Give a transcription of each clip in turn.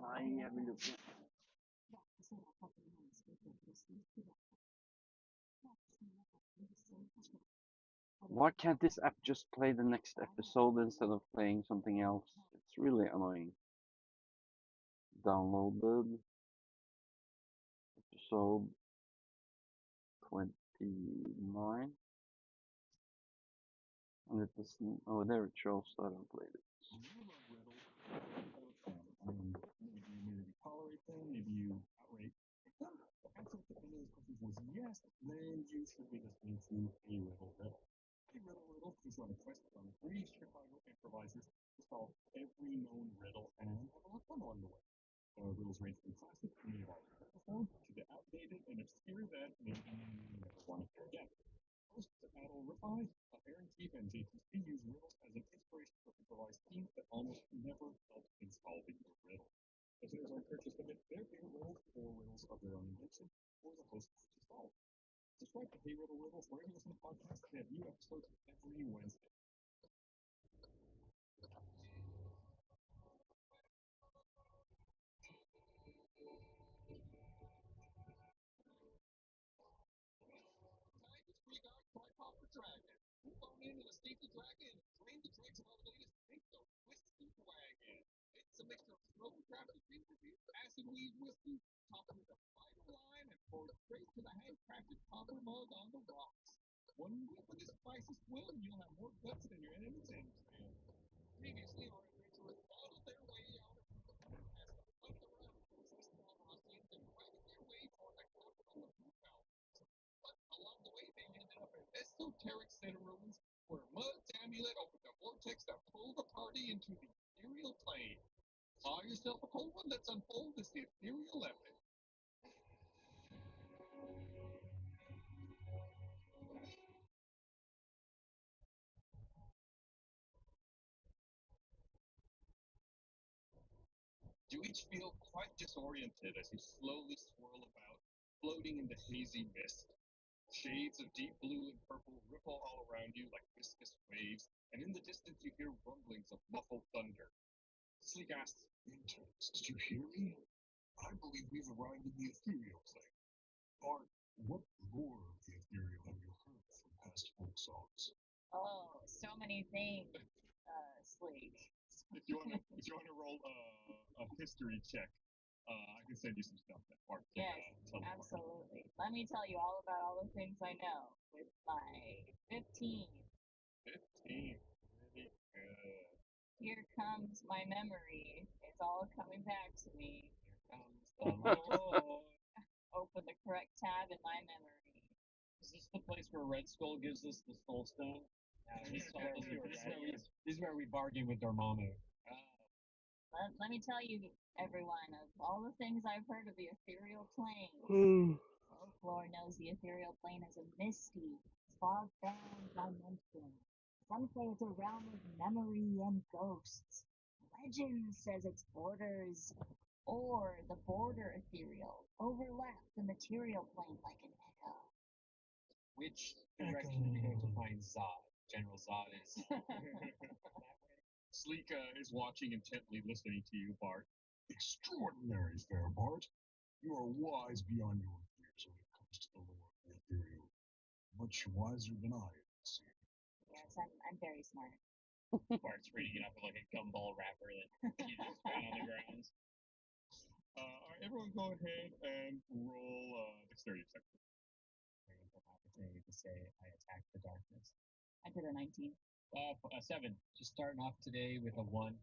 I will look. Why can't this app just play the next episode instead of playing something else? It's really annoying. Downloaded episode 29, and it doesn't. Oh, there it shows that I haven't played it. Maybe you tolerate them, maybe you outright hate them. The answer to any of those questions was yes, then you should be listening to A Riddle Riddle. A Riddle Riddle is on a quest from three Chicago improvisers to solve every known riddle and have a lot of fun along the way. The riddles range from classic and medieval episode to the outdated and obscure that maybe you never want to hear again. Hosts Adol Rifai, Aaron Keith, and JTC use riddles as an inspiration for improvised teams that almost never help in solving the riddle. Listeners are encouraged to submit their favorite riddles or riddles of their own invention for the hosts to solve. Subscribe to Hey Riddle Riddle wherever you listen to podcasts. They have new episodes every Wednesday. Dragon. Move on in and escape the dragon. Drain the dregs of Elevatus. Make the whiskey wagon. It's a mixture of smoke crafted ginger beer, acid weed whiskey, topped with a vital lime, and poured straight to the handcrafted copper mug on the rocks. One whiff of this spicy swill, and you'll have more guts than your enemy's entrail. Previously, our adventurers battled their way out of the past the plethora of resistant Almasians and fighting their way toward the capital of Bluebell. But along the way, they ended up in esoteric center ruins where Mud's amulet opened a vortex that pulled the party into the ethereal plane. Saw yourself a cold one? Let's unfold this ethereal epic. You each feel quite disoriented as you slowly swirl about, floating in the hazy mist. Shades of deep blue and purple ripple all around you like viscous waves, and in the distance you hear rumblings of muffled thunder. Sleek asks, "Interns, did you hear me? I believe we've arrived in the ethereal plane. Bart, what lore of the ethereal have you heard from past folk songs?" Oh, so many things, Sleek. If you want to roll a history check, I can send you some stuff that Bart can Yes, tell you. absolutely. Let me tell you all about all the things I know with my 15. 15. Really good. Here comes my memory. It's all coming back to me. Here comes the Lord. Open the correct tab in my memory. Is this the place where Red Skull gives us the Soul Stone? This is where we bargain with Dormammu. Let me tell you, everyone, of all the things I've heard of the ethereal plane, folklore knows the ethereal plane as a misty, fog-bound dimension. Some say it's a realm of memory and ghosts. Legend says its borders, or the border ethereal, overlap the material plane like an echo. Which direction are we going to find Zod? General Zod is that way. Sleek is watching intently, listening to you, Bart. Extraordinary, fair Bart. You are wise beyond your years when it comes to the lore of the ethereal. Much wiser than I, it seems. Yes, I'm very smart. Bart's reading it up with like a gumball wrapper that you just found on the ground. All right, everyone go ahead and roll dexterity check. Opportunity to say I attacked the darkness. I did a 19. 7. Just starting off today with a 1.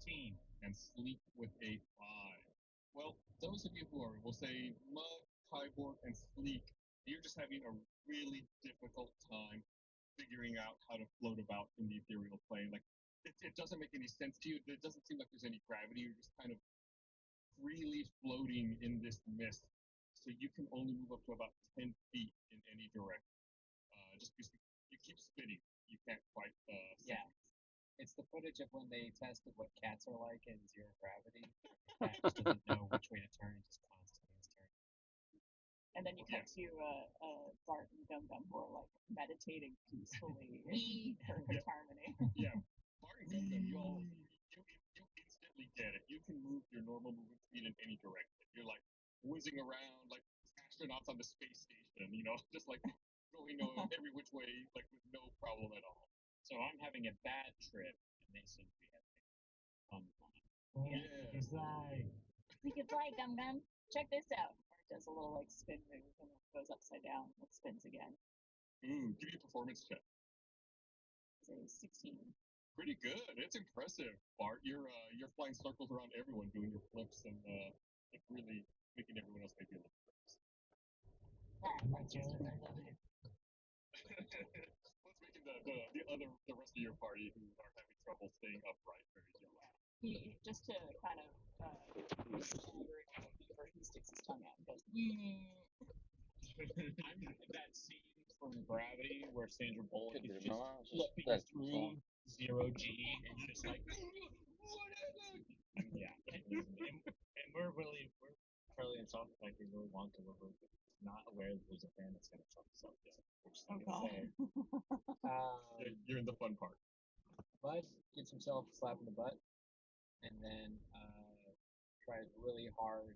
18. And Sleek with a 5. Well, those of you who are, we'll say, Mud, Kyborg, and Sleek, you're just having a really difficult time figuring out how to float about in the ethereal plane. Like, it doesn't make any sense to you. It doesn't seem like there's any gravity. You're just kind of freely floating in this mist. So you can only move up to about 10 feet in any direction. Just because you keep spinning, you can't quite. Yeah. It's the footage of when they tested what cats are like in zero gravity. The cat just doesn't know which way to turn, just constantly is turning. And And then you cut to Bart and Gum Gum who are like meditating peacefully in perfect harmony. Yeah, Bart and Gum Gum, you instantly get it. You can move your normal movement speed in any direction. You're like whizzing around like astronauts on the space station, just like going every which way, like with no problem at all. So I'm having a bad trip, and they seem to be having a fun time. Yeah. It's like We could fly, Gum Gum. Check this out. Bart does a little like spin move and it goes upside down. It spins again. Ooh, give me a performance check. It's a 16. Pretty good. It's impressive, Bart. You're flying circles around everyone, doing your flips and like really making everyone else make you look flips. That's just what I love it. What's making the rest of your party who are having trouble staying upright very jealous? He just to kind of elaborate on it deeper, he sticks his tongue out and goes, I'm that scene from Gravity where Sandra Bullock is just Just flipping that through zero G and just like, yeah. And we're Charlie and Soft like we really want to, but we're not aware that there's a fan that's gonna fuck us up yet. We're just not Oh, gonna God. say it. You're in the fun part. Bud gets himself a slap in the butt, and then tries really hard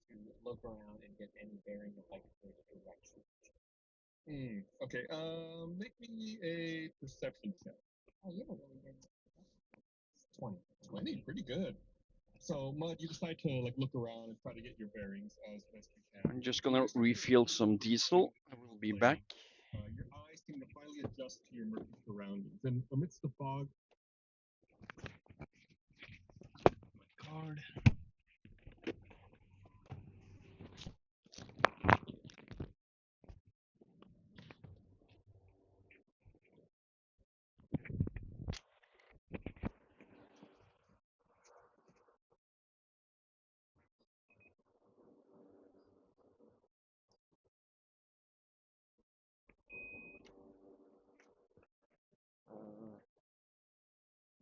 to look around and get any bearing of like the direction. Okay. Make me a perception check. Oh, you have a really good 20. 20, pretty good. So, Mud, you decide to like look around and try to get your bearings as best you can. I'm just gonna refill some diesel. I will be back. Your eyes seem to finally adjust to your murky surroundings, and amidst the fog, Card.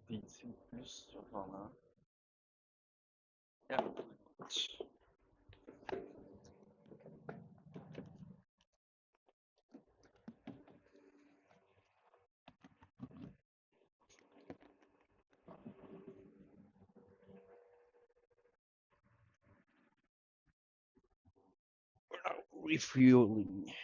Diesel plus, vad fan är det? Ja. Refueling.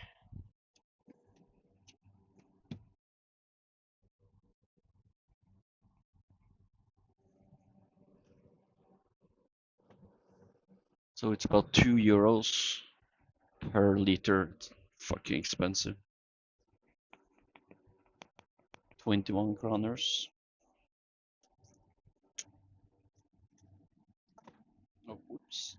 So it's about €2 per liter. It's fucking expensive. 21 kroners. Oh, whoops.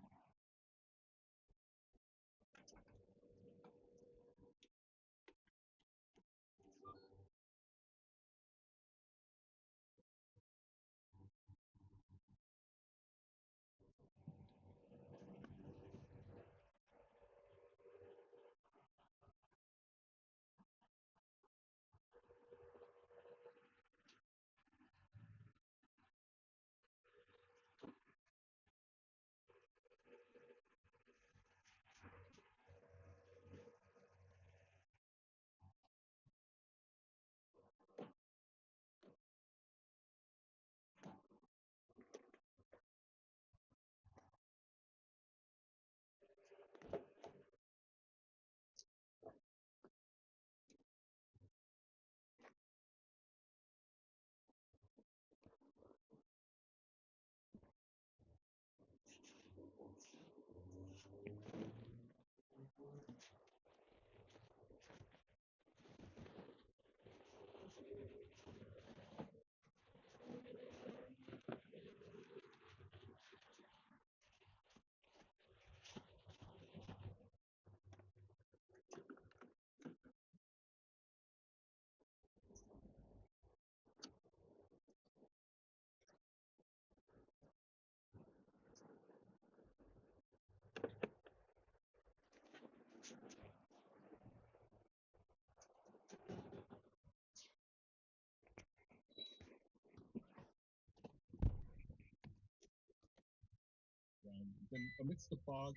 then amidst the fog,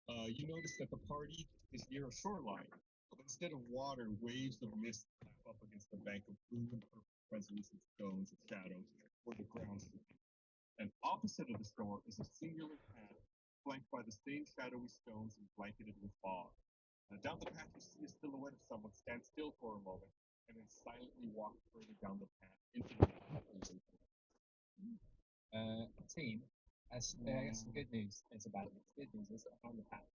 You notice that the party is near a shoreline, but instead of water, waves of mist lap up against the bank of blue and purple translucent stones of shadow where the ground should be. And opposite of the shore is a singular path, flanked by the same shadowy stones and blanketed with fog. Down the path, you see a silhouette of someone stand still for a moment, and then silently walk further down the path into the Team, I guess the good news is about it. The good news is on the path.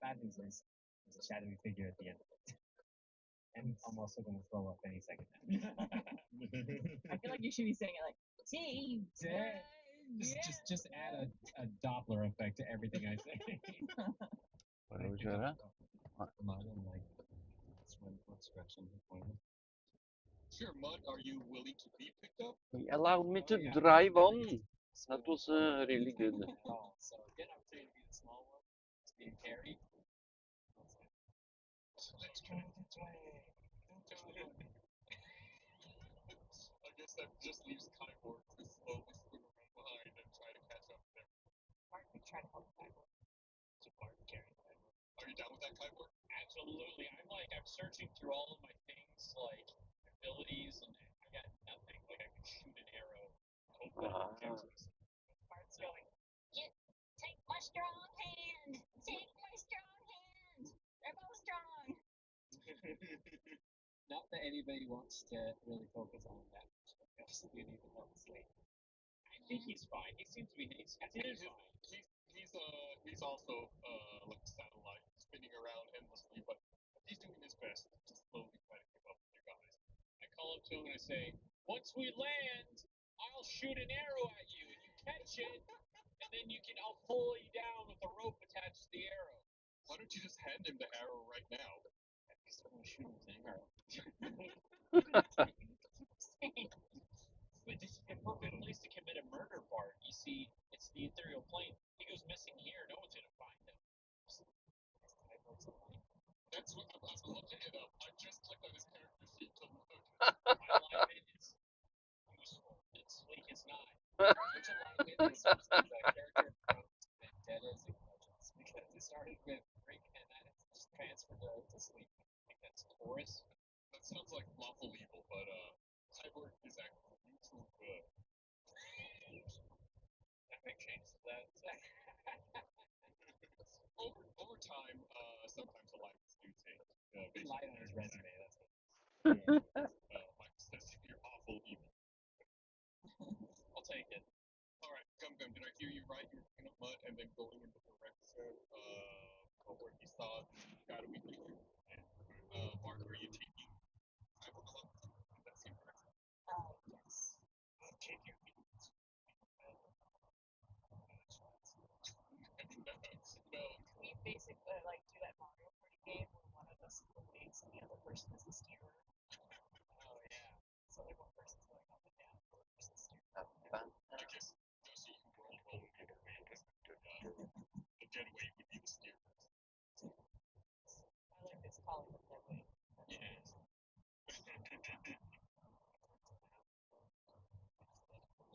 Bad news is there's a shadowy figure at the end of it. And I'm also going to throw up any second now. I feel like you should be saying it like, team. Just add a Doppler effect to everything I say. Vad är det att köra? Sure, Mud, are you willing to be picked up? He allowed me to yeah. drive on. That was really good. So get up to be the small one. It's being carried. Let's try it this way. I guess that just leaves Kyborg to slowly swim around behind and try to catch up with them. Mark, we try to help Kyborg. So Bart carrying Kyborg. Are you down with that, Kyborg? Absolutely. I'm searching through all of my things, like abilities, and I got nothing. Like I can shoot an arrow. Hope that protects me. Mark's going, take my strong hand. Take my strong hand. They're both strong. Not that anybody wants to really focus on that much, because you need to help sleep. I think he's fine. He seems to be. I think he's fine. He's also like a satellite spinning around endlessly, but he's doing his best to slowly try to keep up with you guys. I call up to him and I say, "Once we land, I'll shoot an arrow at you, and you catch it, and then I'll pull you down with a rope attached to the arrow." Why don't you just hand him the arrow right now? He's going to shoot him with an arrow. But this is the perfect place to commit a murder, Bart. You see, it's the ethereal plane. He goes missing here. No one's gonna find him. That's what I'm looking it up. I just clicked on his character sheet to look. My alignment is useful. It's like it's not. Which alignment is the character from Vendettas and Legends? Because it started with Rick and then it's just transferred to sleep. I think that's Taurus. That sounds like lawful evil, but Cyborg is actually neutral good. That makes sense. That. Over time, sometimes alignments do change. He lied on his resume. That's what. Mike says you're awful evil. I'll take it. All right, Gum Gum, did I hear you right? You were picking up mud and then going in the direction of where he saw the shadowy figure. Mark, are you taking Cyborg along in that same direction? Yes. Take your feet. No. We basically like do that Mario Party game where one of us is the leads and the other person is the steerer. Oh yeah. So like one person's going up and down, the other person's steering. I guess just so you can roll would be the way, because the dead weight would be the steer. I like this calling it that way. Yes.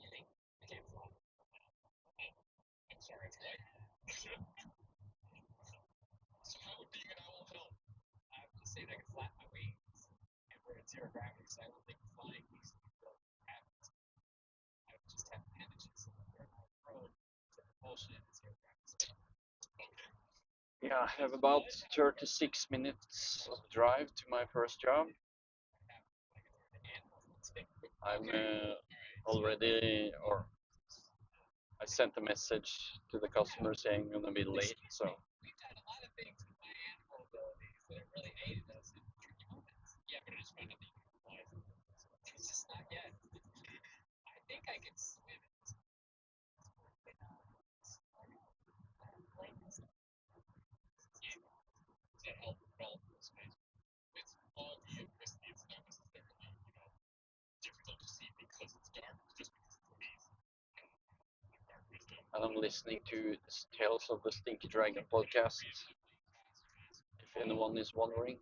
You think I can't fly? I'm sorry. What? So how would being an owl help? I'm just saying I can flap my wings, and we're at zero gravity, so I don't think flying needs to be built habits. I would just have advantages. We're not prone to propulsion at zero gravity. Okay. Yeah, I have about 36 minutes of drive to my first job. I'm already, or I sent a message to the customer saying I'm gonna be late, so. We've done a lot of things with my animal abilities that have really aided us in tricky moments. Yeah, but I just found out that you can fly. It's just not yet. I think I can swim it. To help develop those guys. It's foggy and misty. It's not necessarily, difficult to see because it's dark. It's just because it's hazy. Dark vision. And I'm listening to Tales of the Stinky Dragon podcast. If anyone is wondering.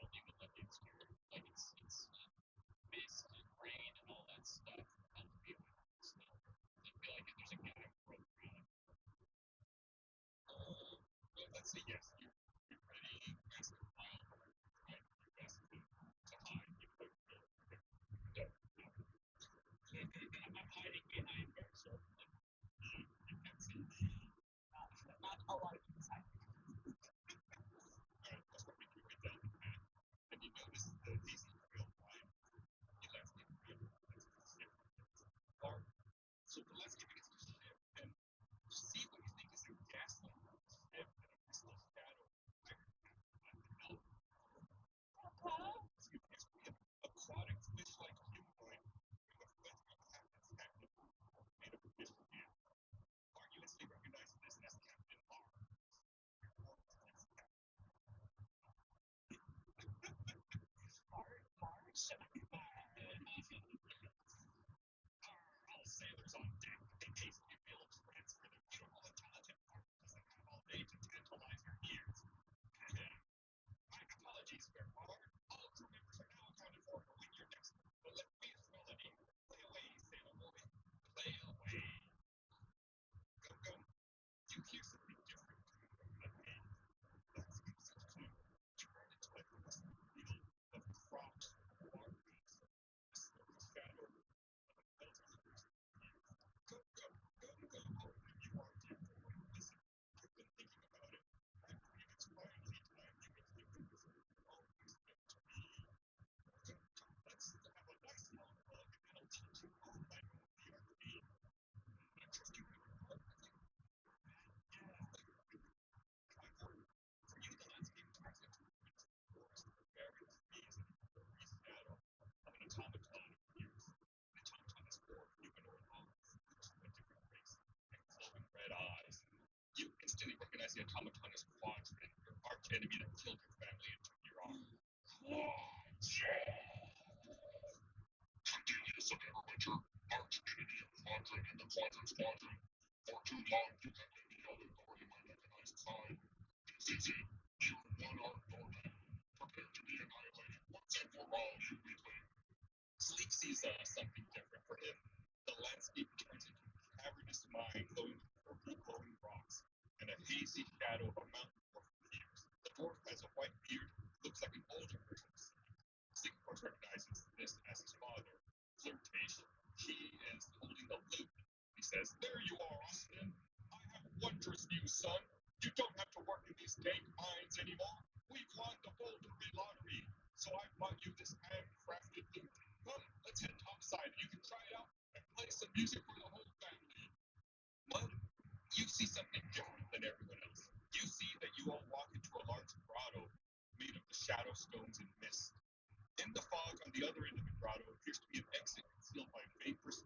Don't even let the obscure, like it's mist and rain and all that stuff helps me with snow. I feel like if there's a guy broke around. let's say yes, you're ready as a wild card, right? Your best to hide, even though you know don't. I'm hiding behind her, so you can't see me. Not a lot of inside. Alright, let's work with you right down the path. And you notice the DC real wide. You landscape real wide. Or so the landscape begins to shift and you see what you think is a ghastly shift and a crystal shadow. No, you appears to be an aquatic fish-like humanoid with a foot on Captain's hat made of fish skin. Mark, you instantly recognize this as Captain R. March? All sailors on deck, they hastily will transfer the beautiful, intelligent particles that have all day to tantalize your ears. My apologies, Fairfar. All crew members are now accounted for in your next voluminous melody. Play away, sailor boy. Play away. Go, go. You hear something different coming from the main. That's such time. Turn into a glistening field of crops, barnacles, a slowly shadow of a melting person. Go, go, go, go. You are dear boy. Listen, you've been thinking about it. I believe it's finally time you make the music you're always meant to be. Come, come, let's have a nice long walk, and I'll teach you all I know of the art of being. I trust you have a heart with you. However, for you, the landscape turns into a mixed forest of barren trees and a furry shadow of an automaton appears. The automaton is four humanoid arms, each of a different race, and glowing red eyes. You instantly recognize the automaton as Quadrant, your arch enemy that killed your family and took your arm. Continuous of Everwinter, arch enemy of Quadrant and the Quadrant Squadron. For too long you have been the other thorn in my mechanized side. This is it. You're one-armed Thorman. Prepare to be annihilated once and for all, you weakling. Sleep sees something different for him. The landscape turns into a cavernous mine glowing with purple glowing rocks, and a hazy shadow of a mountain dwarf appears. The dwarf has a white beard, looks like an older version of Sleep. Sleep, of course, recognizes this as his father, Flirtation. He is holding a lute. He says, "There you are, Austin. I have wondrous news, son. You don't have to work in these dank mines anymore. We've won the Boulderby lottery, so I bought you this handcrafted lute. Come, let's head topside. You can try it out and play some music for the whole family." But you see something different than everyone else. You see that you all walk into a large grotto made of the shadow stones and mist. In the fog on the other end of the grotto appears to be an exit concealed by vaporous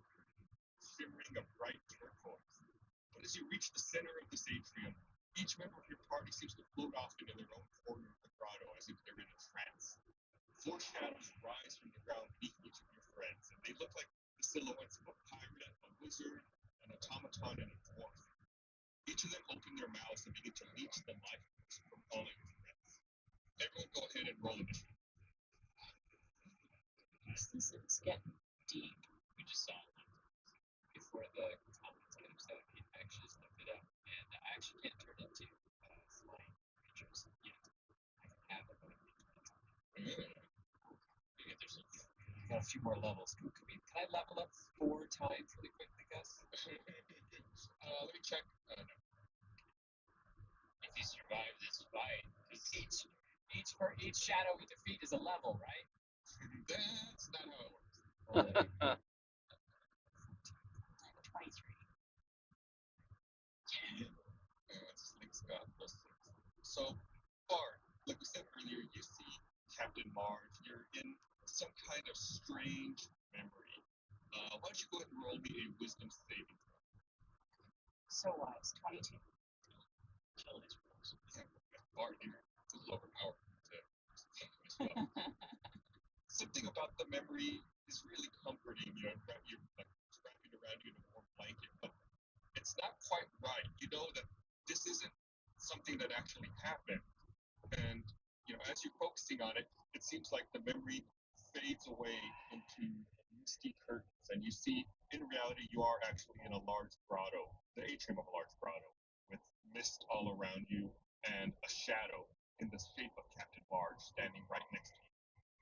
shimmering a bright turquoise. But as you reach the center of this atrium, each member of your party seems to float off into their own corner of the grotto as if they're in a trance. Four shadows rise from the ground beneath each of your friends, and they look like the silhouettes of a pirate, a wizard, an automaton, and a dwarf. Each of them open their mouths and begin to leech the life force from all of your friends. Everyone go ahead and roll initiative. This is getting deep. We just saw one before the automaton, so it actually just looked it up, and I actually can't turn into flying creatures yet. I can have them, but I can't. Maybe there's got a few more levels. Can I level up 4 times really quickly, Gus? Let me check. No. If you survive this fight, each shadow we defeat is a level, right? That's not how it works. Well, there you go. 23. It's like Scott plus 6. So, Bard, like we said earlier, you see Captain Marge. You're in some kind of strange memory. Why don't you go ahead and roll me a wisdom saving throw? So wise, 22. Kill these fools. Bard, you're a little overpowered to as well. Something about the memory is really comforting. You're like wrapping around you in a warm blanket, but it's not quite right. You know that this isn't something that actually happened. And as you're focusing on it, it seems like the memory fades away into misty curtains, and you see, in reality, you are actually in a large grotto, the atrium of a large grotto, with mist all around you, and a shadow in the shape of Captain Marge standing right next to you,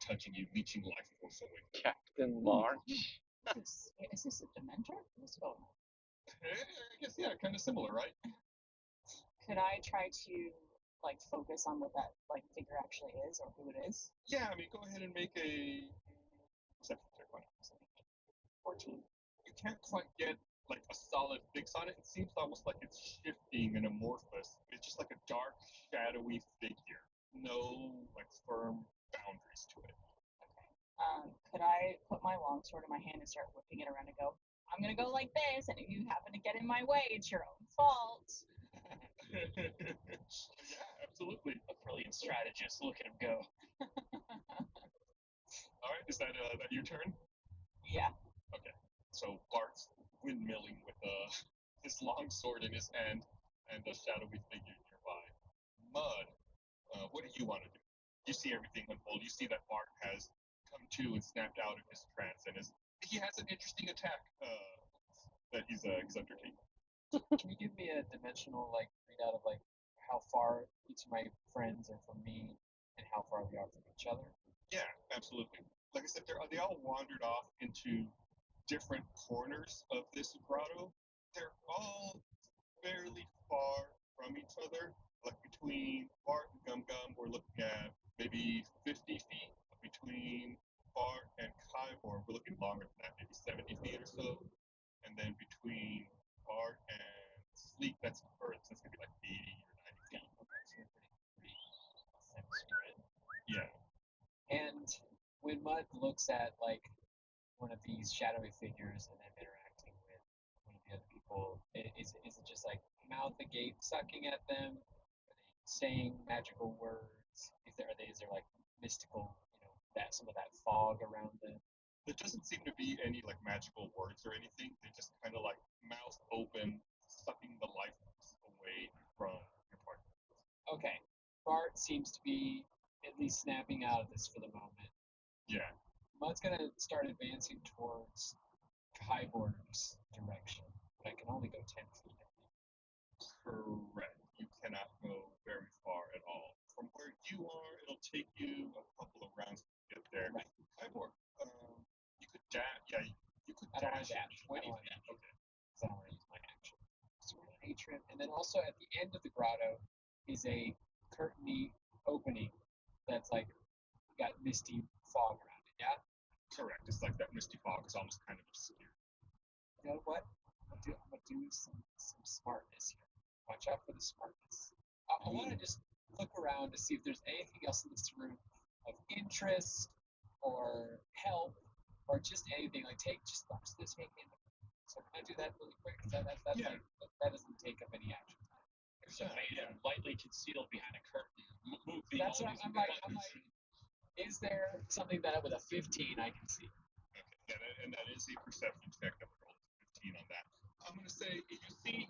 touching you, leeching life force away. Captain March. Is this a Dementor? What's going on? I guess, yeah, kind of similar, right? Could I try to like focus on what that like figure actually is or who it is? Yeah, I mean, go ahead and make a perception check. Why not? 14. You can't quite get like a solid fix on it. It seems almost like it's shifting and amorphous. It's just like a dark, shadowy figure. No like firm boundaries to it. Could I put my longsword in my hand and start whipping it around and go, I'm gonna go like this, and if you happen to get in my way, it's your own fault. Yeah, absolutely. A brilliant strategist. Look at him go. All right, is that your turn? Yeah. Okay. So Bart's windmilling with his long sword in his hand and a shadowy figure nearby. Mud, what do you want to do? You see everything unfold. You see that Bart has come to and snapped out of his trance, and he has an interesting attack that he's undertaking. Can you give me a dimensional like readout of like how far each of my friends are from me and how far we are from each other? Yeah, absolutely. Like I said, they all wandered off into different corners of this grotto. They're all fairly far from each other. Like between Bart and Gum Gum, we're looking at maybe 50 feet. Between Bart and Kybor, we're looking longer than that, maybe 70 feet or so. And then between Bart and Sleep, that's further. That's gonna be like 80 or 90 feet. Yeah. And when Mud looks at like one of these shadowy figures and them interacting with one of the other people, is it just like mouth agape sucking at them? Are they saying magical words? Is there like mystical, that some of that fog around them? There doesn't seem to be any like magical words or anything. They just kind of like mouth open, sucking the life away from your partner. Okay, Bart seems to be at least snapping out of this for the moment. Yeah. Mud's gonna start advancing towards Kyborg's direction, but I can only go 10 feet. Correct. You cannot go very far at all. From where you are, it'll take you a couple of rounds to get there. Right. Kyborg, you could dash. Yeah, you could I don't want dash. to dash. 20 I don't want to feet. dash. Okay. Because I don't want to use my action. Sword of Hatred. And then also at the end of the grotto is a curtainy opening that's like got misty fog around it. Yeah? Correct. It's like that misty fog is almost kind of obscure. You know what? I'm gonna do some smartness here. Watch out for the smartness. I want to just look around to see if there's anything else in this room of interest or help or just anything. Like I'm just gonna take in. So can I do that really quick? That's Yeah. like, that doesn't take up any action time. There's a man lightly concealed behind a curtain. Moving That's all what these I'm like. buttons. Is there something that with a 15 I can see? Okay. And that is a perception check that would roll 15 on that. I'm gonna say you see,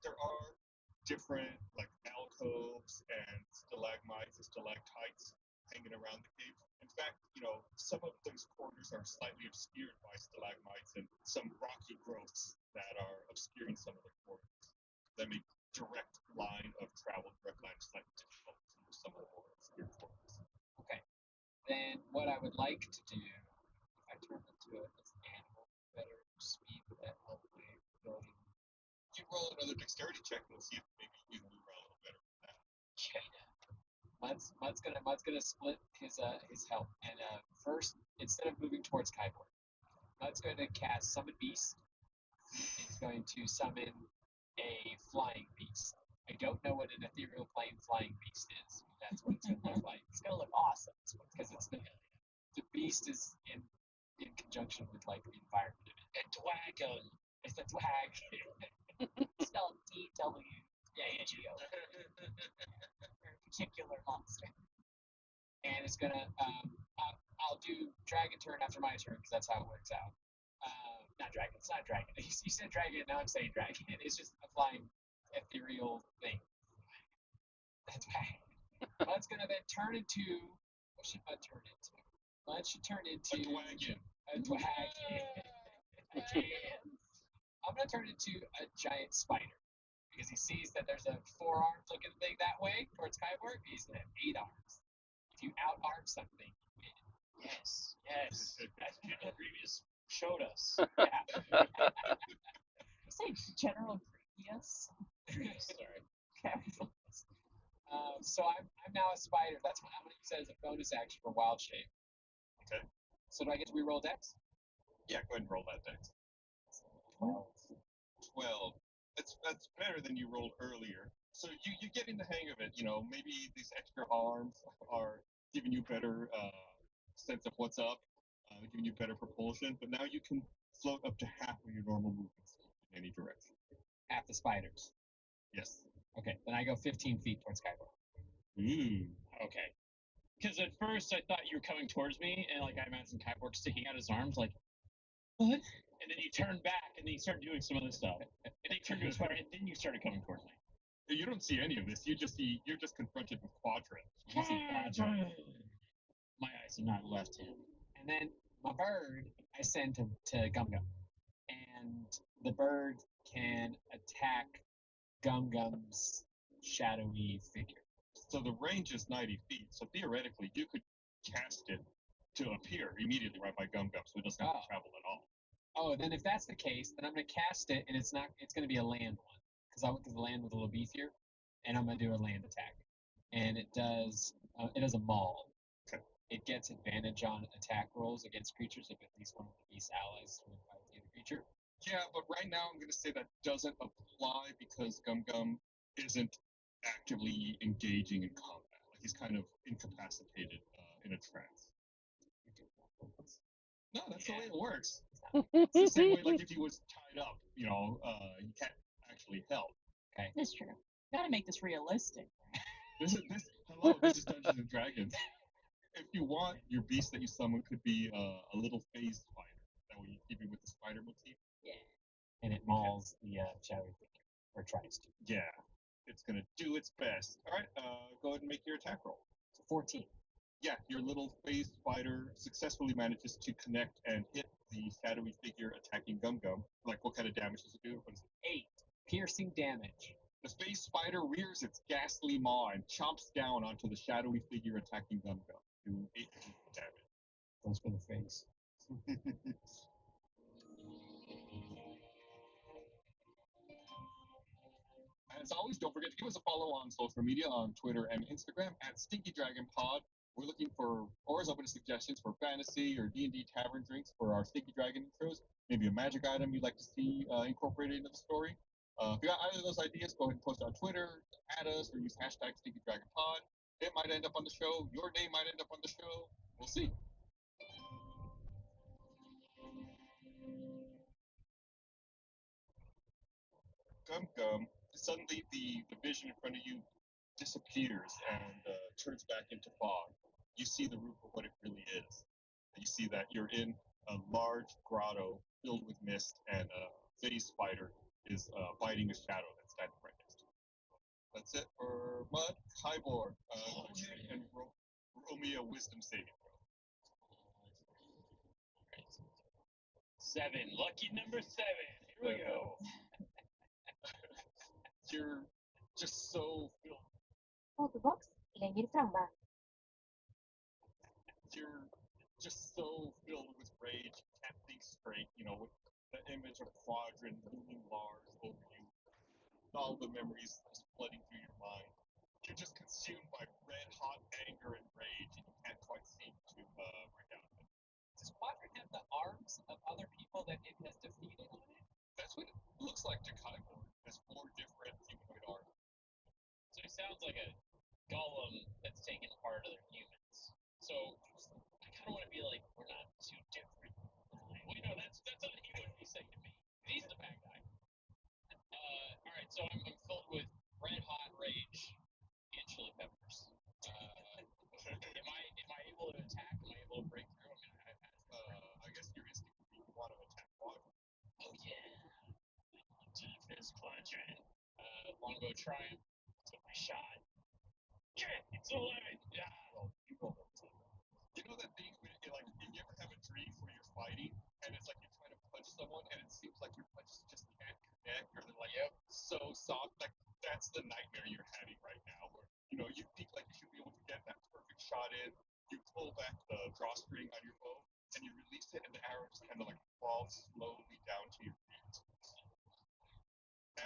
there are different like alcoves and stalagmites and stalactites hanging around the cave. In fact, some of those corners are slightly obscured by stalagmites and some rocky growths that are obscuring some of the corners. That make direct line of travel, direct line of sight difficult to some of the more obscure corners. Okay. Then what I would like to do, if I turn into an animal, better speed with that help my ability. You roll another dexterity check and see if maybe you can move around a little better with that. Mud's gonna split his help, and first instead of moving towards Kyborg, Mud's going to cast Summon Beast. He's going to summon a flying beast. I don't know what an ethereal plane flying beast is. That's what it's gonna look like. It's gonna look awesome. Because it's the beast is in conjunction with like the environment. A dragon. It's a dragon. Spelled DWAGO. Particular monster. And it's gonna I'll do dragon turn after my turn because that's how it works out. Not dragon. It's not dragon. You said dragon. Now I'm saying dragon. It's just a flying ethereal thing. That's right. Mud's gonna then turn into. What should Mud turn into? Mud should turn into A dragon. A dragon. I'm gonna turn into a giant spider because he sees that there's a 4-armed looking thing that way. towards Kyborg, he's gonna have 8 arms. If you out-arm something, you win. Yes, yes. As General Grievous showed us. Yeah. You say General Grievous? Sorry. Okay. So I'm now a spider. That's what I'm gonna use that as a bonus action for wild shape. Okay. So do I get to reroll dex? Yeah, go ahead and roll that dex. 12. 12. That's better than you rolled earlier. So you're getting the hang of it. You know, maybe these extra arms are giving you better sense of what's up, giving you better propulsion. But now you can float up to half of your normal movement speed in any direction. Half the spiders. Yes. Okay, then I go 15 feet towards Kyborg. Ooh. Okay. Because at first I thought you were coming towards me, and like I imagined Kyborg sticking out his arms, like, what? And then you turned back, and then you started doing some other stuff. And then you turned to a spider, and then you started coming towards me. You don't see any of this. You're just confronted with Quadrant. You see Quadrant. My eyes have not left him. And then my bird I send to Gum Gum. And the bird can attack Gum Gum's shadowy figure. So the range is 90 feet. So theoretically, you could cast it to appear immediately right by Gum Gum, so it doesn't have to travel at all. Oh, then if that's the case, then I'm gonna cast it, and it's gonna be a land one, because I went to the land with a little beefier, and I'm gonna do a land attack, and it does a maul. Okay. It gets advantage on attack rolls against creatures if at least one of the beast's allies with the other creature. Yeah, but right now I'm going to say that doesn't apply because Gum Gum isn't actively engaging in combat. Like he's kind of incapacitated in a trance. No, that's the way it works. It's the same way, like if he was tied up, you know, he can't actually help. That's true. Gotta make this realistic. This is Dungeons and Dragons. If you want, your beast that you summon could be a little phased spider. That way you keep it with the spider motif. Yeah. And it mauls the shadowy figure, or tries to. Yeah, it's gonna do its best. All right, go ahead and make your attack roll. So 14. Yeah, your little phased spider successfully manages to connect and hit the shadowy figure attacking Gum Gum. Like, what kind of damage does it do? What is it? 8 piercing damage. The phased spider rears its ghastly maw and chomps down onto the shadowy figure attacking Gum Gum, doing 8 damage. Goes for the face. As always, don't forget to give us a follow on social media on Twitter and Instagram at Stinky Dragon Pod. We're looking for always open to suggestions for fantasy or D&D tavern drinks for our Stinky Dragon intros. Maybe a magic item you'd like to see incorporated into the story. If you got either of those ideas, go ahead and post on Twitter, add us, or use hashtag Stinky Dragon Pod. It might end up on the show. Your name might end up on the show. We'll see. Gum Gum, suddenly the vision in front of you disappears and turns back into fog. You see the roof of what it really is. You see that you're in a large grotto filled with mist, and a phase spider is biting a shadow that's standing right next to you. That's it for Mud. Kyborg, and roll me a wisdom saving throw. 7. Lucky number 7. Here we go. You're just so filled. Autobox längre framma. You're just so filled with rage, you can't think straight, you know, with the image of Quadrant looming large over you, all the memories just flooding through your mind. You're just consumed by red hot anger and rage, and you can't quite seem to break out of it. Does Quadrant have the arms of other people that it has defeated on it? That's what it looks like to Kyborg. There's 4 different humanoid arms. So he sounds like a golem that's taken apart other humans. So I kind of want to be like, we're not too different. Well, you know, that's what he would be saying to me. He's the bad guy. All right, so I'm filled with red hot rage and chili peppers. Am I able to attack? Am I able to break through? I mean, I guess your instinct would be you want to attack Quadrant. oh yeah, defense Quadrant. Longbow Triumph. Took my shot. It's 11. Yeah. Well, you roll it. You know that thing when like if you ever have a dream where you're fighting and it's like you're trying to punch someone and it seems like your punches just can't connect or they're like so soft, like that's the nightmare you're having right now where you think like you should be able to get that perfect shot in. You pull back the drawstring on your bow, and you release it, and the arrow just kind of like falls slowly down to your feet.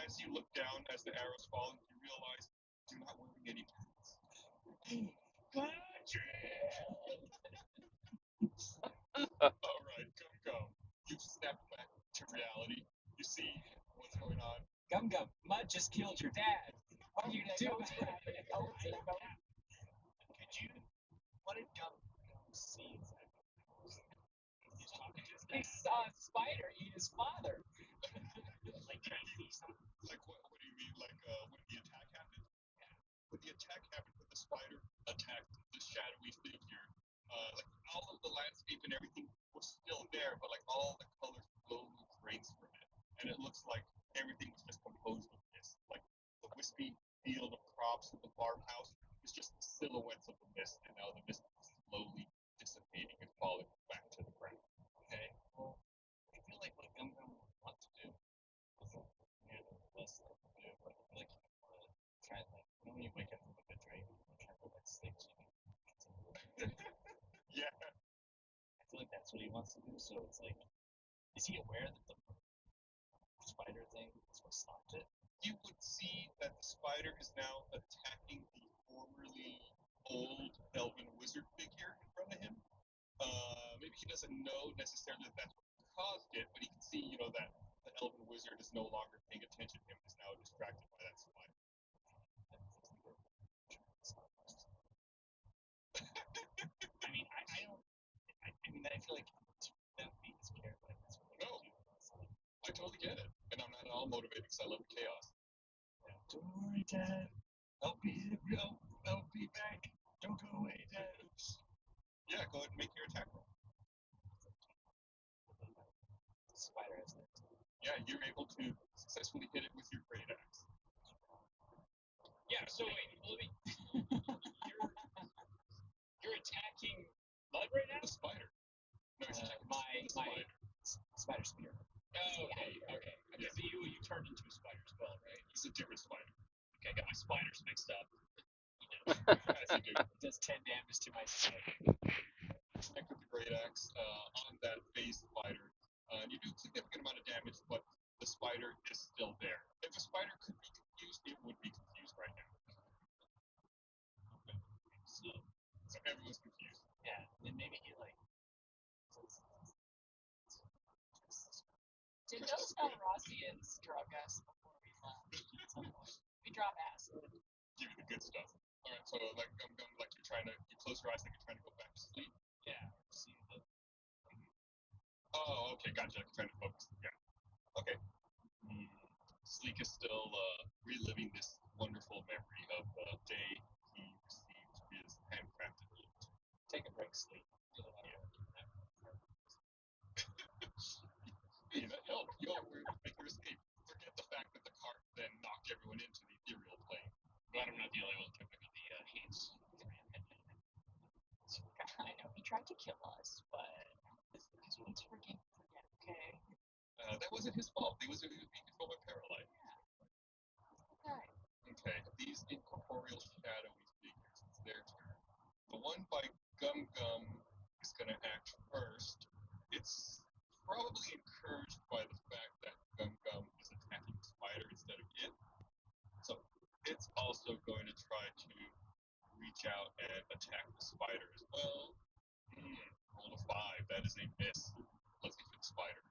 As you look down, as the arrow's falling, you realize you're not wearing any pants. All right, go. You snap back to reality. You see what's going on. Gum Gum, Mud just killed your dad. What are you doing? Could you? What did Gum Gum see exactly? He's talking to his dad. He saw a spider eat his father. Like trying to see something. Like what do you mean? Like when the attack happened? Yeah. When the attack happened, when the spider attacked the shadowy figure, like all of the landscape and everything was still there, but like all the colors slowly erased from it, and it looks like everything was just composed of mist. Like the wispy field of crops of the farmhouse is just the silhouettes of the mist, and now the mist is slowly dissipating and falling back to the ground. Okay. Well, I feel like what Gum Gum would want to do is less like to do, but I feel like he would want to try like when you wake up from a good dream, you try to like sleep so you can continue. Yeah. I feel like that's what he wants to do. So it's like, is he aware that the spider thing is what stopped it? You would see that the spider is now attacking the formerly old elven wizard figure in front of him. Maybe he doesn't know necessarily that that's what caused it, but he can see, that the elven wizard is no longer paying attention to him, is now distracted by that spider. I mean, I don't. I mean, I feel like that would be scared. Like that's what No, I totally get it, and I'm not at all motivated because I love chaos. Don't worry, Dad. I'll be back. Don't go away, Dad. Yeah, go ahead and make your attack roll. Spider is there. Yeah, you're able to successfully hit it with your great axe. Yeah. So wait, let me. You're attacking Mud right now. The spider. No, he's attacking my spider. spider spear. Oh, okay. Yeah. So you turned into a spider as well, right? It's a different spider. Okay, I got my spiders mixed up. As you do. It does 10 damage to my spider. Connect with the great axe on that phased spider. And you do a significant amount of damage, but the spider is still there. If a spider could be confused, it would be confused right now. So everyone's confused. Yeah, and maybe he like. Did those Malrossians drug us before we left? We drop acid. Give you the good stuff. All right, so like you close your eyes like you're trying to go back to sleep. Yeah. See the. Oh, okay, gotcha. I'm trying to focus. Yeah. Okay. Sleek is still reliving this wonderful memory of the day he received his handcrafted loot. Take a break, Sleek. Hey, that helped. You all were able to make your escape. Forget the fact that the cart then knocked everyone into the ethereal plane. Glad I'm not the only one keeping on the hates. I know he tried to kill us, but let's forget. Okay. That wasn't his fault. He was being controlled by Paralyte. Yeah. Okay. Okay, these incorporeal shadowy figures, it's their turn. The one by Gum Gum is going to act first. It's probably encouraged by the fact that Gum Gum is attacking the spider instead of it. So it's also going to try to reach out and attack the spider as well. Roll a 5. That is a miss. Let's get the spider.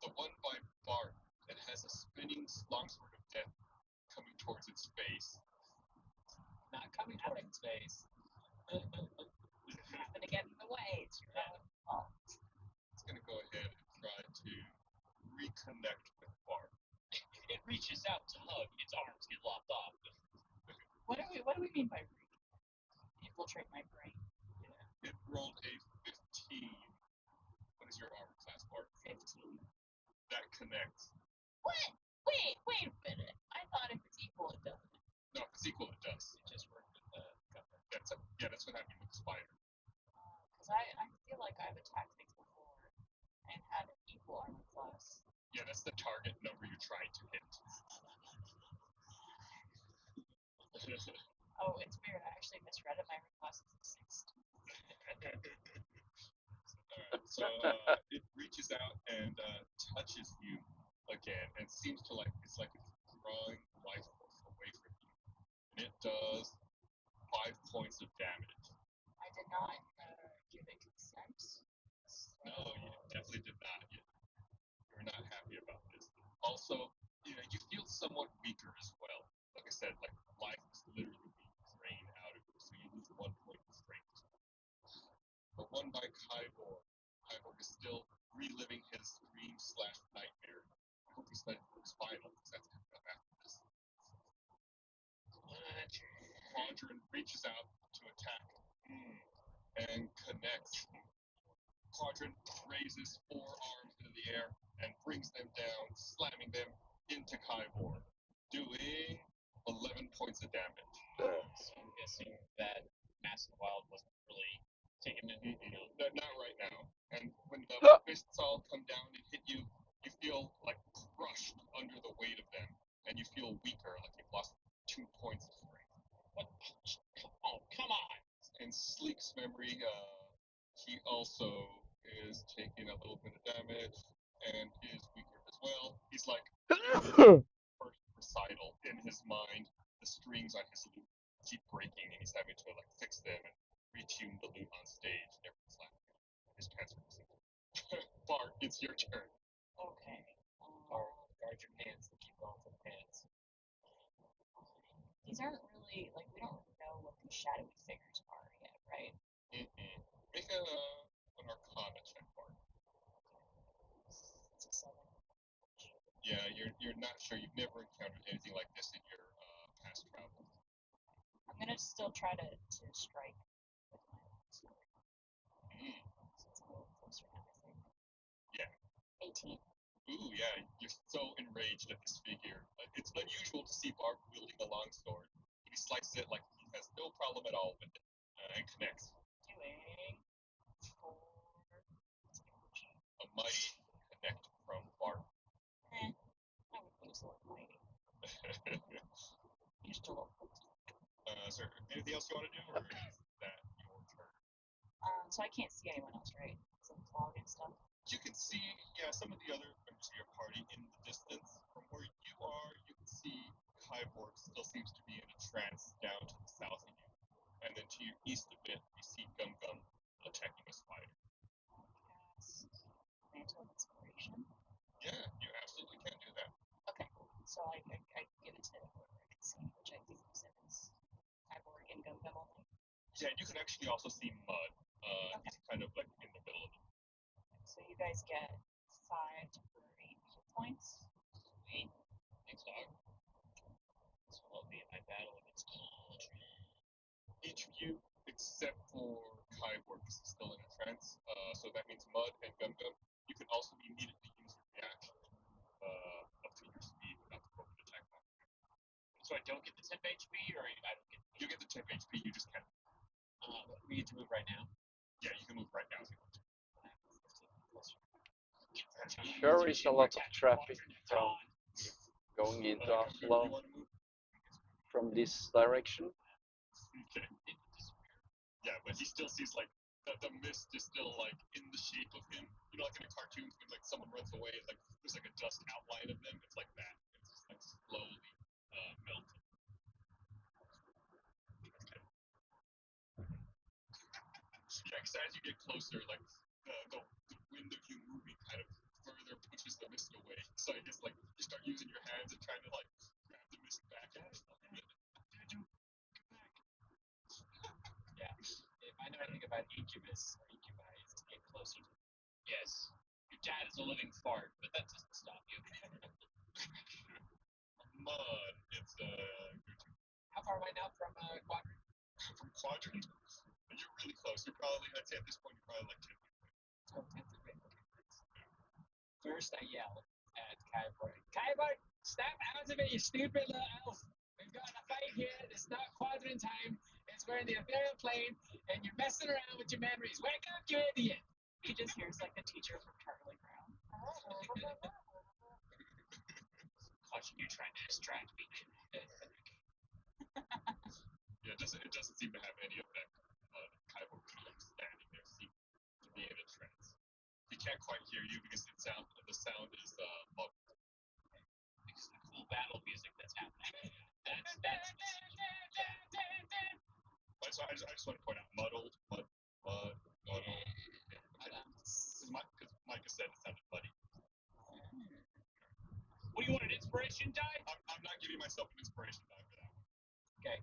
The one by Bart that has a spinning longsword of death coming towards its face. Not coming towards its face. Happen to get in the way. It's your own fault. It's going to go ahead and try to reconnect with Bart. It reaches out to hug. Its arms get lopped off. What do we mean by infiltrate my brain? It rolled a 15. What is your armor class, Bart? 15. That connects. What? Wait a minute. I thought if it's equal, it doesn't. No, if it's equal, it does. It just worked with the governor. That's what happened with the spider. Because I feel like I've attacked things before and had an equal armor class. Yeah, that's the target number you're trying to hit. Oh, it's weird. I actually misread it. My room class is the 6th. Alright, so it reaches out and touches you again, and seems to it's like it's drawing life force away from you, and it does 5 points of damage. I did not give it consent. No, you definitely did not. You're not happy about this. Also, you feel somewhat weaker as well. Like I said, like life is literally being drained out of you, so you lose 1 point of strength. The one by Kyborg. Kyborg is still reliving his dream/nightmare. I hope he's ready for his final, because that's coming up after this. Quadrant reaches out to attack and connects. Quadrant raises 4 arms into the air and brings them down, slamming them into Kyborg, doing 11 points of damage. So I'm guessing that Mass of the Wild wasn't really taken in. Not right now. And when the Ah! fists all come down and hit you, you feel like crushed under the weight of them, and you feel weaker, like you've lost 2 points of strength. What? Oh, come on! In Sleek's memory, he also is taking a little bit of damage and is weaker as well. He's like first recital in his mind. The strings on his lute keep breaking, and he's having to fix them and retune the lute on stage. And everyone's laughing. His pants are missing. Bart, it's your turn. Okay. Guard your pants and keep going for the pants. These aren't really we don't really know what these shadowy figures are yet, right? Make an Arcana check, Bart. It's a 7. Yeah, you're not sure. You've never encountered anything like this in your past travels. I'm gonna still try to strike with my sword. So it's a little closer now, I think. Yeah. 18. Ooh, yeah, you're so enraged at this figure. It's unusual to see Bart wielding a longsword, but he slices it like he has no problem at all with it, and connects. Doing 4 damage. A mighty connect from Bart. I would use a little mighty. Just a little. Is there anything else you want to do, or is that your turn? So I can't see anyone else, right? Some fog and stuff. You can see, some of the other members of your party in the distance. From where you are, you can see Kyborg still seems to be in a trance down to the south of you. And then to your east a bit, you see Gum Gum attacking a spider. Cast Mantle of Inspiration. Yeah, you absolutely can do that. Okay, so I give it to whoever I can see, which I think you said is Kyborg and Gum Gum only. Yeah, you can actually also see Mud. Okay. He's kind of like in the middle of it. So you guys get 5 temporary hit points. Sweet. Thanks, dog. So I'll be in my battle against Cauldron. Each of you, except for Kyborg, is still in a trance. So that means Mud and Gum Gum. You can also immediately use your reaction up to your speed without the broken attack bar. So I don't get the 10 HP, or I don't get You get the 10 HP, you just can't. we get to move right now. Yeah, you can move right now if you want to. Sure is a lot of traffic from going into Gum Gum, Oslo you want to move? from this direction. Okay. Yeah, but he still sees the mist is still in the shape of him. You know, like in a cartoon when someone runs away and there's a dust outline of them. It's like that. It's just slowly melting. Yeah, because as you get closer, the wind of you moving kind of further pushes the mist away. So I guess you start using your hands and trying to grab the mist back. Yeah. If I know anything about incubus or incubi, it's to get closer to. Yes, your dad is a living fart, but that doesn't stop you. Mud, it's your turn. How far am I now from Quadrant? From Quadrant, you're really close. You're probably, I'd say at this point, you're probably 10 feet away. Oh, 10 feet away. First, I yell at Kyborg. Kyborg, snap out of it, you stupid little elf! We've got a fight here. It's not Quadrant time. It's we're in the ethereal plane, and you're messing around with your memories. Wake up, you idiot! He just hears the teacher from Charlie Brown. Caution, you're trying to distract me. Yeah, it doesn't seem to have any effect. Kyber keeps standing there, seeming to be in a trance. He can't quite hear you because the sound is muffled. It's the cool battle music that's happening. That's So I just want to point out muddled. Because Micah said it sounded muddy. What do you want, an inspiration die? I'm not giving myself an inspiration die for that one. Okay.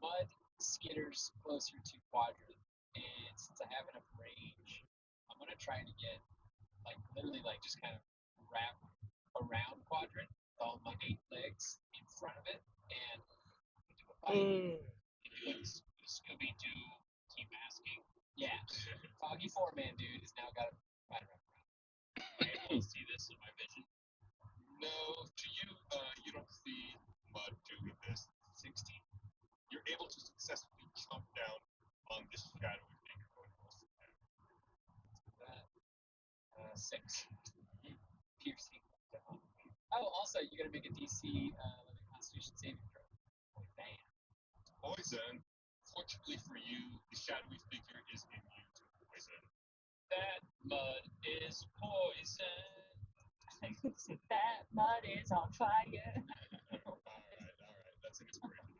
Mud skitters closer to Quadrant, and since I have enough range, I'm gonna try to get literally just kind of wrap around Quadrant with all my 8 legs in front of it and do a fight. You do like Scooby Doo, keep asking. Yeah. Foggy 4-man dude has now got a fight around. Am I able to see this in my vision? No, to you, you don't see Mud doing this. 16. You're able to successfully chomp down on this shadowy figure going close to him. That 6 piercing. Oh, also you gotta make a DC Constitution saving throw. Bam. Poison. Fortunately for you, the shadowy figure is immune to poison. That mud is poison. That mud is on fire. Alright. That's an inspiration.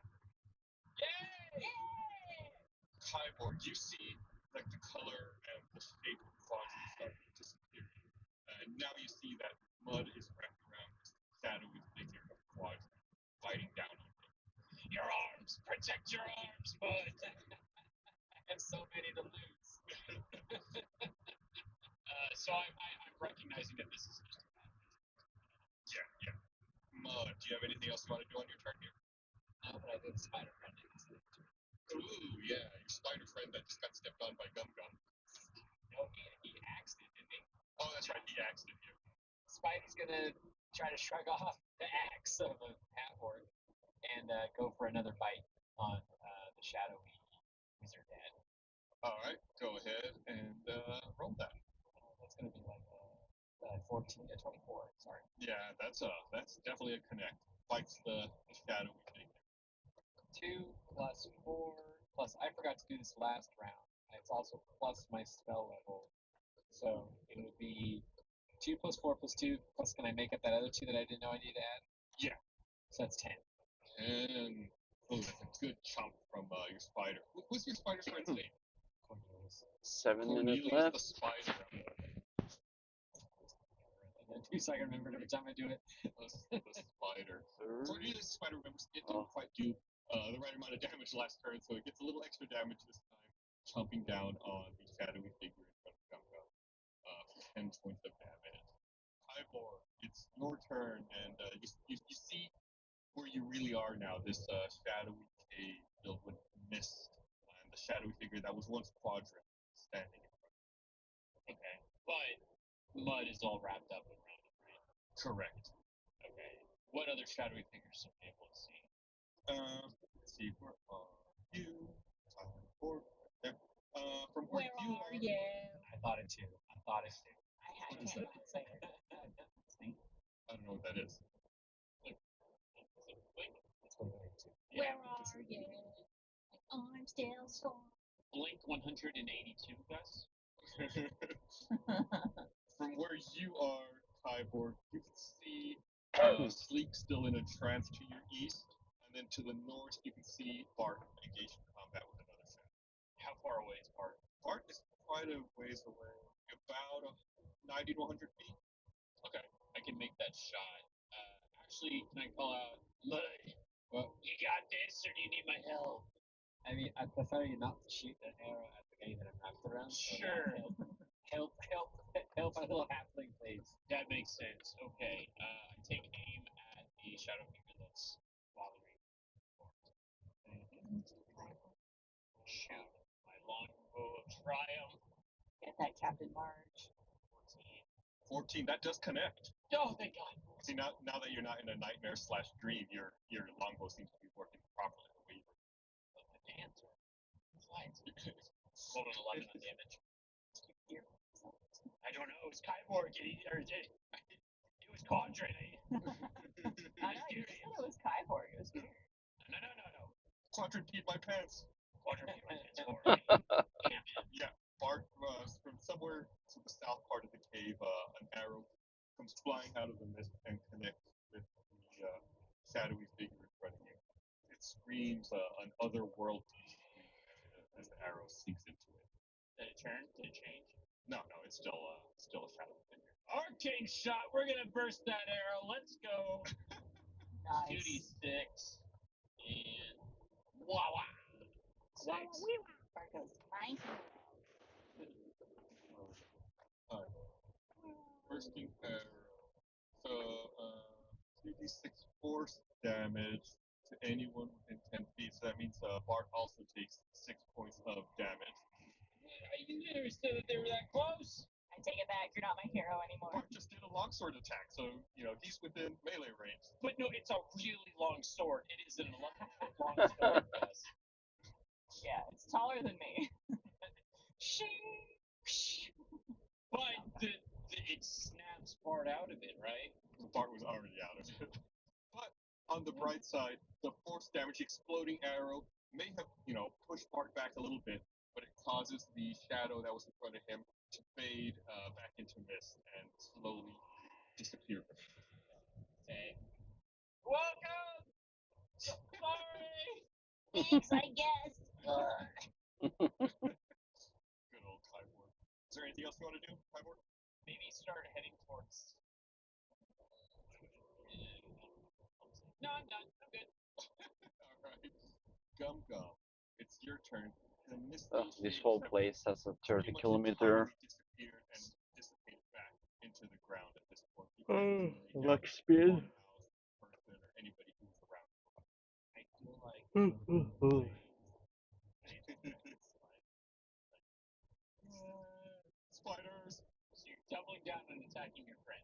Yay! Kyborg, you see the color and the shape of Quadrant starting to disappear. And now you see that Mud is wrapped around this shadowy figure of Quadrant, fighting down on him. Your arms! Protect your arms, Mud! I have so many to lose. So I'm recognizing that this is just a bad Yeah. Mud, do you have anything else you want to do on your turn here? No, but I did spider friend it. Ooh, yeah, your spider friend that just got stepped on by Gum Gum. No, he axed it, didn't he? Oh, that's right, he axed it here. Spidey's gonna try to shrug off the axe of a Hathorn and go for another bite on the shadowy wizard head. Alright, go ahead and roll that. That's gonna be 14 to 24. Sorry. Yeah, that's definitely a connect. Fights the shadowy figure. 2 plus 4 plus. I forgot to do this last round. It's also plus my spell level, so it would be 2 plus 4 plus 2 plus. Can I make up that other 2 that I didn't know I needed to add? Yeah. So that's 10. And that's a good chomp from your spider. What's your spider friend's name? Cornelius. 7 minutes Cornelius left. the spider. And then 2 so I can remember it every time I do it. The spider. Cornelius the spider remembers it didn't quite do the right amount of damage last turn, so it gets a little extra damage this time, chomping down on the shadowy figure in front of Gum Gum. 10 points of damage. Kyborg, it's your turn, and you see where you really are now, this shadowy cave filled with mist, and the shadowy figure that was once Quadrant standing in front of you. Okay. But Mud is all wrapped up around it, right? Correct. Okay. What other shadowy figures are we able to see? Let's see, where are you? Kyborg, there. From Where you are you? I thought it too. I can't even say it. I don't know what that is. Is it Blink? That's what I too. Where are you? I'm still sore. Blink 182, guys. From where you are, Kyborg, you can see Sleek still in a trance to your east, and then to the north you can see Bart engaged in combat with another shadow. How far away is Bart? Bart is quite a ways away, about 90 to 100 feet. Okay, I can make that shot. Actually, can I call out, Mud? Well, You got this, or do you need my help? I mean, I prefer you not to shoot an arrow at the guy that I'm wrapped around. So Sure. help my little halfling, please. That makes sense. Okay, I take aim at the shadow figure that's bothering. Shoot, my longbow of triumph. Get that, Captain Marge. 14, that does connect. Oh, thank God. See, now that you're not in a nightmare / dream, your longbow seems to be working properly the way you were. The answer. What? Rolled an 11 on damage. I don't know. It was Kyborg. It was Quadrant. I know, you said it was Kyborg. It was weird. No. Quadrant peed my pants. Quadrupede my pants for me. Damn it. Yeah, Bart from somewhere to the south part of the cave, an arrow comes flying out of the mist and connects with the shadowy figure in front of you. It screams an otherworldly scream as the arrow sinks into it. Did it turn? Did it change? No, it's still a shadowy figure. Arcane shot. We're gonna burst that arrow. Let's go. Nice. 2d6 and voila. Six. Bart goes, nice. Bursting arrow. So 3d6 force damage to anyone within 10 feet. So that means Bart also takes 6 points of damage. You never said that they were that close. I take it back. You're not my hero anymore. Bart just did a longsword attack, so he's within melee range. But no, it's a really long sword. It is an 11-foot long sword, yes. Yeah, it's taller than me. But it snaps Bart out of it, right? Bart was already out of it. But on the bright side, the force damage exploding arrow may have, pushed Bart back a little bit, but it causes the shadow that was in front of him to fade back into mist and slowly disappear. Okay. Welcome! Sorry! Thanks, I guess. Good old Kyborg. Is there anything else you want to do, Kyborg? Maybe start heading towards. No, I'm done. I'm good. Alright. Gum Gum. It's your turn. The misty This shapes whole have place has a 30 pretty much kilometer entirely disappeared and dissipated back into the ground at this point. You can't see luck speed. farmhouse, person, or anybody who's around. I feel like. Spiders! So you're doubling down on attacking your friend.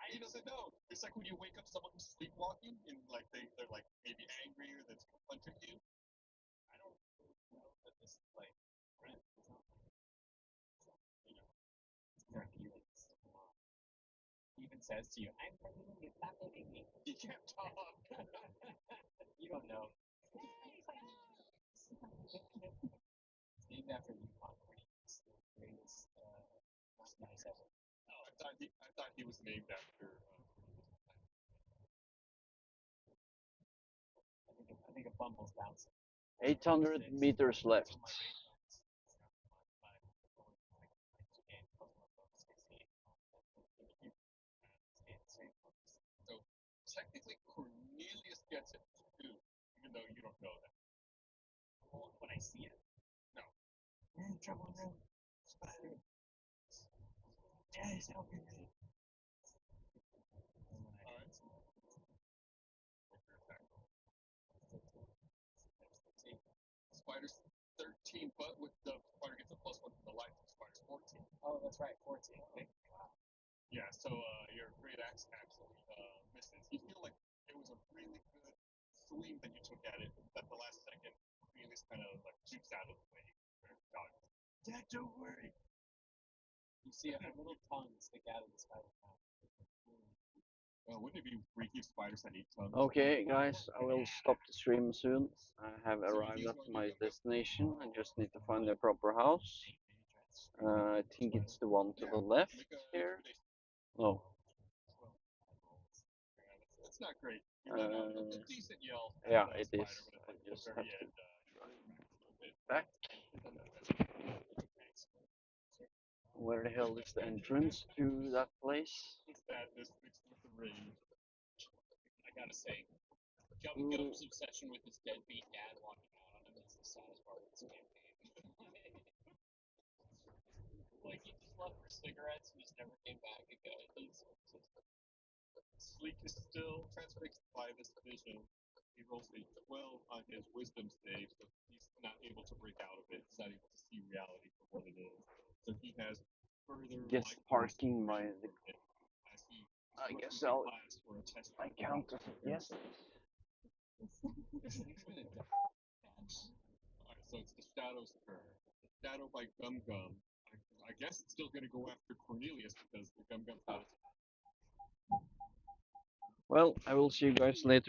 He doesn't know. It's like when you wake up someone who's sleepwalking and they're like maybe angry or that's punching you. I don't know that this is like friend. It's not like, it's their feelings. He even says to you, I'm friendly with you, stop hitting me. You can't talk. You don't know. It's named after Yukon, where he's the greatest, most nice ever. Oh, I thought he was named after. I think a bumble's bouncing. 800 meters left. So technically Cornelius gets it too, even though you don't know that. Well, when I see it. No. We're in trouble now. Spider. Daddy's helping me. Alright. Spider's 13, but with the spider gets a +1 from the life, spider's 14. Oh, that's right, 14. Okay. Yeah, so your great axe actually misses. You feel like it was a really good swing that you took at it. At the last second, Cornelius kind of like jukes out of the way. Dad, don't worry. You see a little tongue stick out of the spider's mouth. Wouldn't it be freaky if spiders had 8 tongues? Okay, guys, I will stop the stream soon. I have arrived at my destination. I just need to find the proper house. I think it's the one to the left here. No. That's not great. You let out a decent yell. Yeah, At it the is. spider, but I at the just very have to end, back. Where the hell is the entrance to that place? sadness mixed with the rage. I gotta say, Gum's obsession with his deadbeat dad walking out on him is the saddest part of this campaign. Like, he just left for cigarettes and just never came back again. Sleek is still transfixed by this vision. He rolls a 12 on his wisdom save, so he's not able to break out of it. He's not able to see reality for what it is. So he has further Just life parking my. as he I guess rushes I'll. class for a test. I count as a yes. Alright, so it's the Shadow's turn. The Shadow by Gum Gum. I guess it's still going to go after Cornelius because the Gum Gum's out of Well, I will see you guys later.